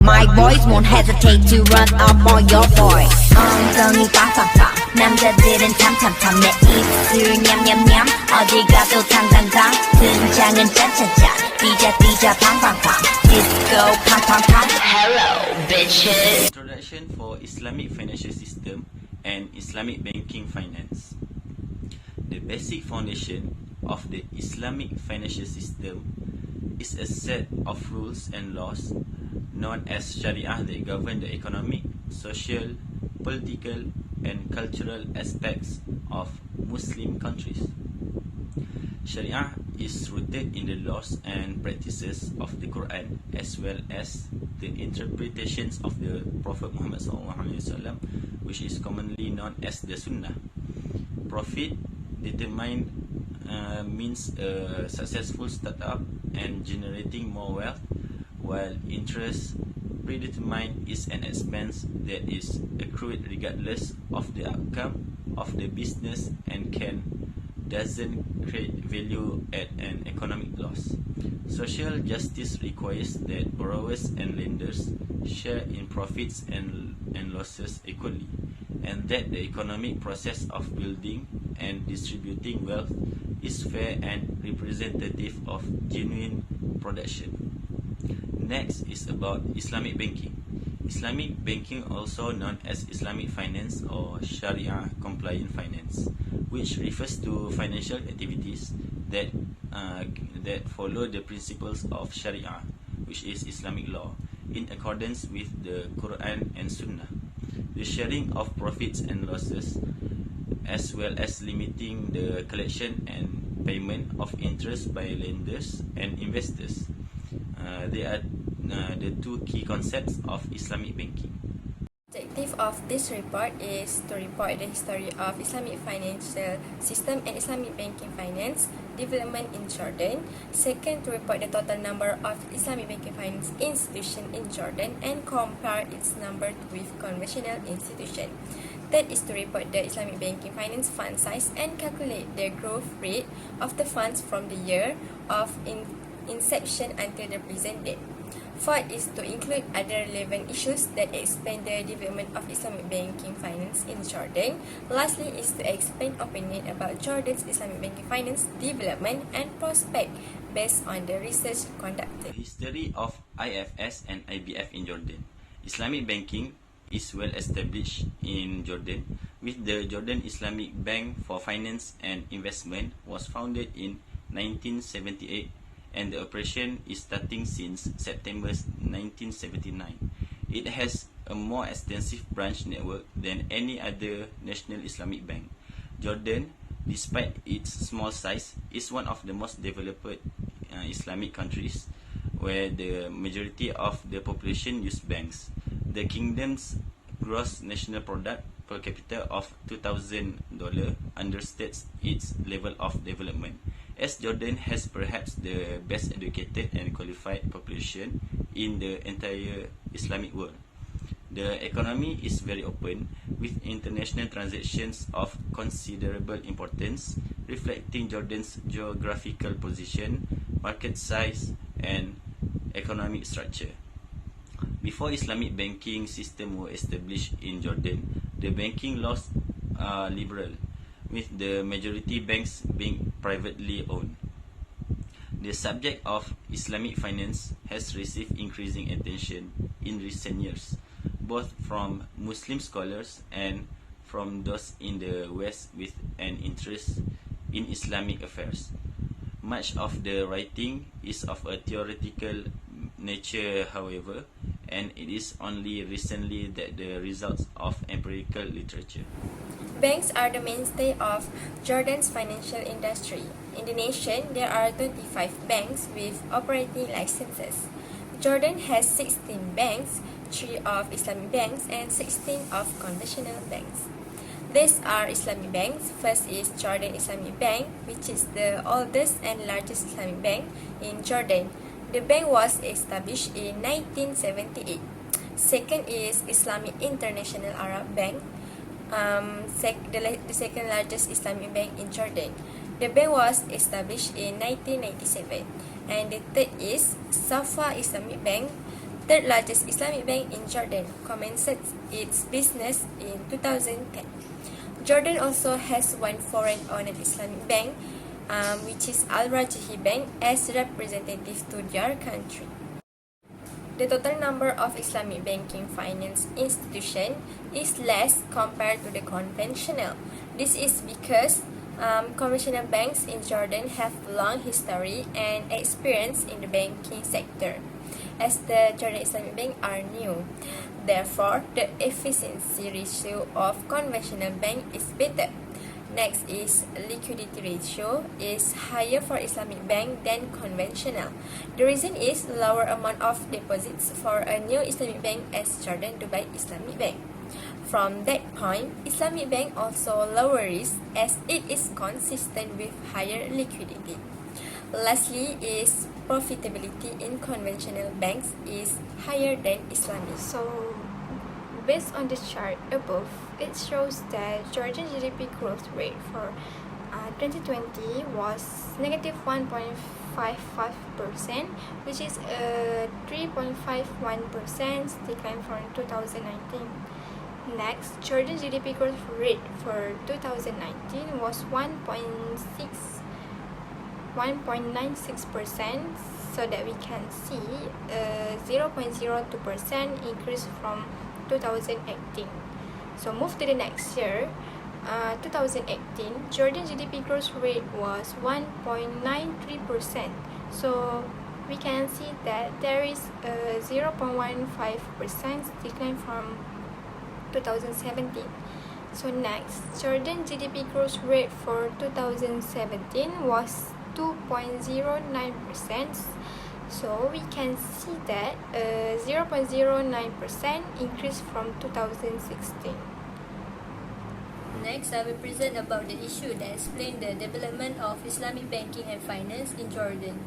My boys won't hesitate to run up on your boy. 엉덩이 빵빵빵 남자들은 탐탐탐 내 입술 냠냠냠 어디 가도 탕탕탕 등장은 짠짠짠 삐자 팡팡팡 disco 팡팡팡 Hello bitches. Introduction for Islamic financial system and Islamic banking finance. The basic foundation of the Islamic financial system is a set of rules and laws known as Sharia that govern the economic, social, political, and cultural aspects of Muslim countries. Sharia is rooted in the laws and practices of the Quran as well as the interpretations of the Prophet Muhammad SAW, which is commonly known as the Sunnah. Profit determined means a successful startup and generating more wealth, while interest predetermined is an expense that is accrued regardless of the outcome of the business and doesn't create value at an economic loss. Social justice requires that borrowers and lenders share in profits and losses equally, and that the economic process of building and distributing wealth is fair and representative of genuine production. Next is about Islamic banking. Islamic banking, also known as Islamic finance or Sharia compliant finance, which refers to financial activities that follow the principles of Sharia, which is Islamic law, in accordance with the Quran and Sunnah. The sharing of profits and losses, as well as limiting the collection and payment of interest by lenders and investors. They are the two key concepts of Islamic banking. The objective of this report is to report the history of Islamic financial system and Islamic banking finance development in Jordan. Second, to report the total number of Islamic banking finance institutions in Jordan and compare its number with conventional institutions. Third is to report the Islamic banking finance fund size and calculate the growth rate of the funds from the year of inception until the present date. Fourth is to include other relevant issues that explain the development of Islamic banking finance in Jordan. Lastly is to explain opinion about Jordan's Islamic banking finance development and prospect based on the research conducted. The history of IFS and IBF in Jordan. Islamic banking is well established in Jordan, with the Jordan Islamic Bank for Finance and Investment was founded in 1978, and the operation is starting since September 1979. It has a more extensive branch network than any other national Islamic bank. Jordan, despite its small size, is one of the most developed Islamic countries where the majority of the population use banks. The kingdom's gross national product per capita of $2,000 understates its level of development, as Jordan has perhaps the best educated and qualified population in the entire Islamic world. The economy is very open, with international transactions of considerable importance, reflecting Jordan's geographical position, market size, and economic structure. Before Islamic banking system were established in Jordan, the banking laws are liberal, with the majority banks being privately owned. The subject of Islamic finance has received increasing attention in recent years, both from Muslim scholars and from those in the West with an interest in Islamic affairs. Much of the writing is of a theoretical nature, however, and it is only recently that the results of empirical literature. Banks are the mainstay of Jordan's financial industry. In the nation, there are 25 banks with operating licenses. Jordan has 16 banks, 3 of Islamic banks and 16 of conventional banks. These are Islamic banks. First is Jordan Islamic Bank, which is the oldest and largest Islamic bank in Jordan. The bank was established in 1978. Second is Islamic International Arab Bank, the second largest Islamic bank in Jordan. The bank was established in 1997. And the third is Safa Islamic Bank, third largest Islamic bank in Jordan, commenced its business in 2010. Jordan also has one foreign-owned Islamic bank, which is Al-Rajihi Bank, as representative to their country. The total number of Islamic banking finance institutions is less compared to the conventional. This is because conventional banks in Jordan have long history and experience in the banking sector, as the Jordan Islamic Bank are new. Therefore, the efficiency ratio of conventional bank is better. Next is liquidity ratio is higher for Islamic bank than conventional. The reason is lower amount of deposits for a new Islamic bank as Jordan Dubai Islamic Bank. From that point, Islamic bank also lower risk as it is consistent with higher liquidity. Lastly is profitability in conventional banks is higher than Islamic. So, based on the chart above, it shows that Jordan GDP growth rate for 2020 was negative 1.55%, which is a 3.51% decline from 2019. Next, Jordan GDP growth rate for 2019 was 1.96%, so that we can see a 0.02% increase from 2018. So move to the next year, 2018, Jordan GDP growth rate was 1.93%. So we can see that there is a 0.15% decline from 2017. So next, Jordan GDP growth rate for 2017 was 2.09%. So we can see that a 0.09% increase from 2016. Next, I will present about the issue that explain the development of Islamic banking and finance in Jordan.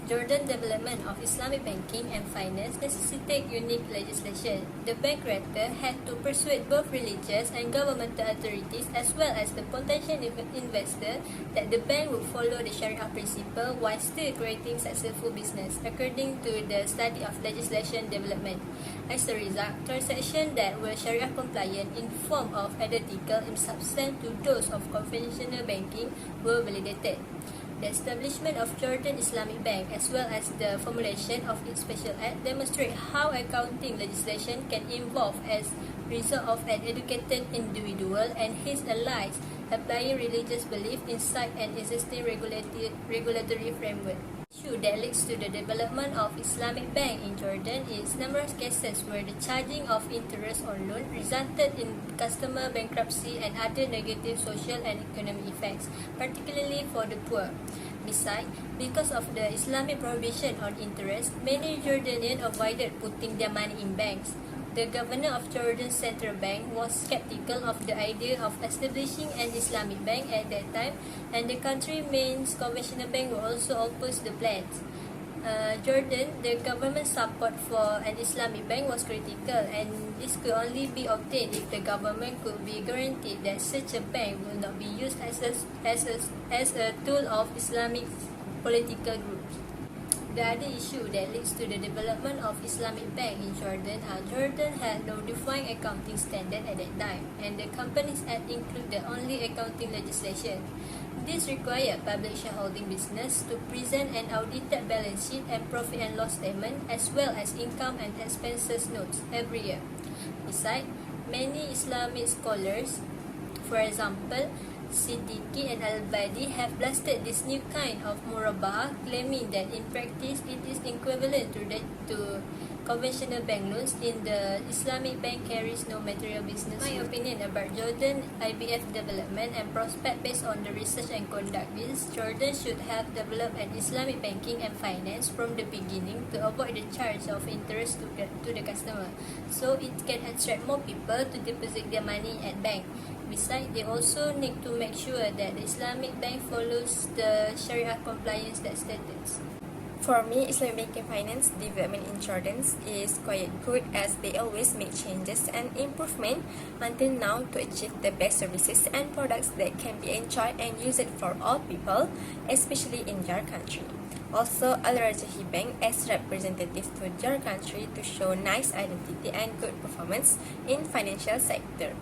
Jordan development of Islamic banking and finance necessitate unique legislation. The bank rector had to persuade both religious and governmental authorities as well as the potential investor that the bank would follow the Sharia principle while still creating successful business, according to the study of legislation development. As a result, transactions that were Sharia compliant in form of identical in substance to those of conventional banking were validated. The establishment of Jordan Islamic Bank as well as the formulation of its special act demonstrate how accounting legislation can evolve as result of an educated individual and his allies applying religious belief inside an existing regulatory framework. Issue that leads to the development of Islamic Bank in Jordan is numerous cases where the charging of interest on loan resulted in customer bankruptcy and other negative social and economic effects, particularly for the poor. Besides, because of the Islamic prohibition on interest, many Jordanians avoided putting their money in banks. The governor of Jordan's central bank was skeptical of the idea of establishing an Islamic bank at that time, and the country's main conventional bank were also opposed the plans. Jordan, the government support for an Islamic bank was critical, and this could only be obtained if the government could be guaranteed that such a bank will not be used as a tool of Islamic political groups. The other issue that leads to the development of Islamic bank in Jordan are Jordan had no defined accounting standard at that time, and the Companies Act included only accounting legislation. This required public shareholding business to present an audited balance sheet and profit and loss statement as well as income and expenses notes every year. Besides, many Islamic scholars, for example, Siddiqui and Al-Badi have blasted this new kind of murabah, claiming that in practice it is equivalent to conventional bank loans. In the Islamic bank carries no material business. My opinion about Jordan IBF development and prospect based on the research and conduct is Jordan should have developed an Islamic banking and finance from the beginning to avoid the charge of interest to the customer, so it can attract more people to deposit their money at bank. Besides, they also need to make sure that the Islamic bank follows the Sharia compliance that status. For me, Islamic banking finance development in Jordan is quite good as they always make changes and improvement until now to achieve the best services and products that can be enjoyed and used for all people, especially in their country. Also, Al-Rajahi Bank as representative to your country to show nice identity and good performance in financial sector.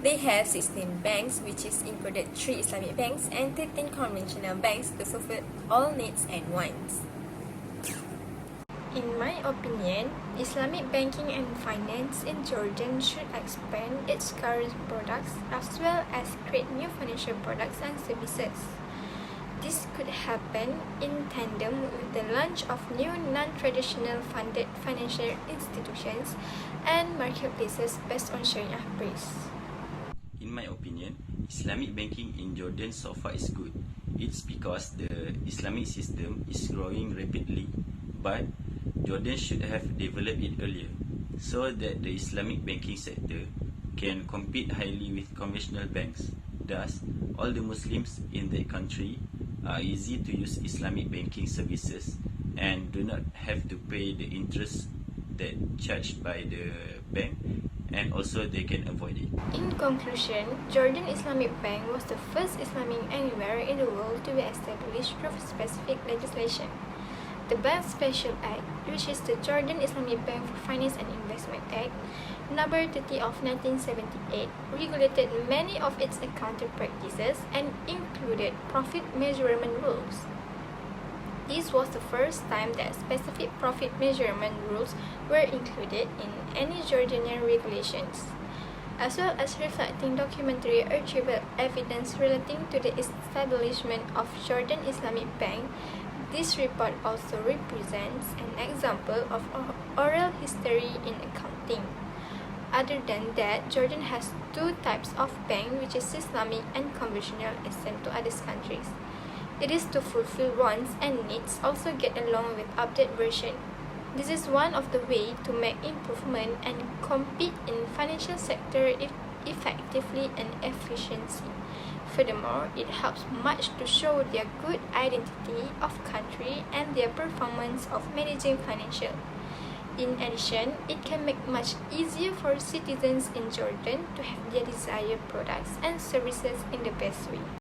They have 16 banks, which is included 3 Islamic banks and 13 conventional banks to fulfill all needs and wants. In my opinion, Islamic banking and finance in Jordan should expand its current products as well as create new financial products and services. This could happen in tandem with the launch of new non-traditional funded financial institutions and marketplaces based on Sharia based. In my opinion, Islamic banking in Jordan so far is good. It's because the Islamic system is growing rapidly, but Jordan should have developed it earlier so that the Islamic banking sector can compete highly with conventional banks. Thus, all the Muslims in the country are easy to use Islamic banking services and do not have to pay the interest that charged by the bank, and also they can avoid it. In conclusion, Jordan Islamic Bank was the first Islamic anywhere in the world to be established through specific legislation. The Bank Special Act, which is the Jordan Islamic Bank for Finance and Investment Act, number 30 of 1978, regulated many of its accounting practices and included profit measurement rules. This was the first time that specific profit measurement rules were included in any Jordanian regulations, as well as reflecting documentary archival evidence relating to the establishment of Jordan Islamic Bank. This report also represents an example of oral history in accounting. Other than that, Jordan has 2 types of bank, which is Islamic and conventional, as same to other countries. It is to fulfill wants and needs, also get along with update version. This is one of the way to make improvement and compete in financial sector effectively and efficiency. Furthermore, it helps much to show their good identity of country and their performance of managing financial. In addition, it can make much easier for citizens in Jordan to have their desired products and services in the best way.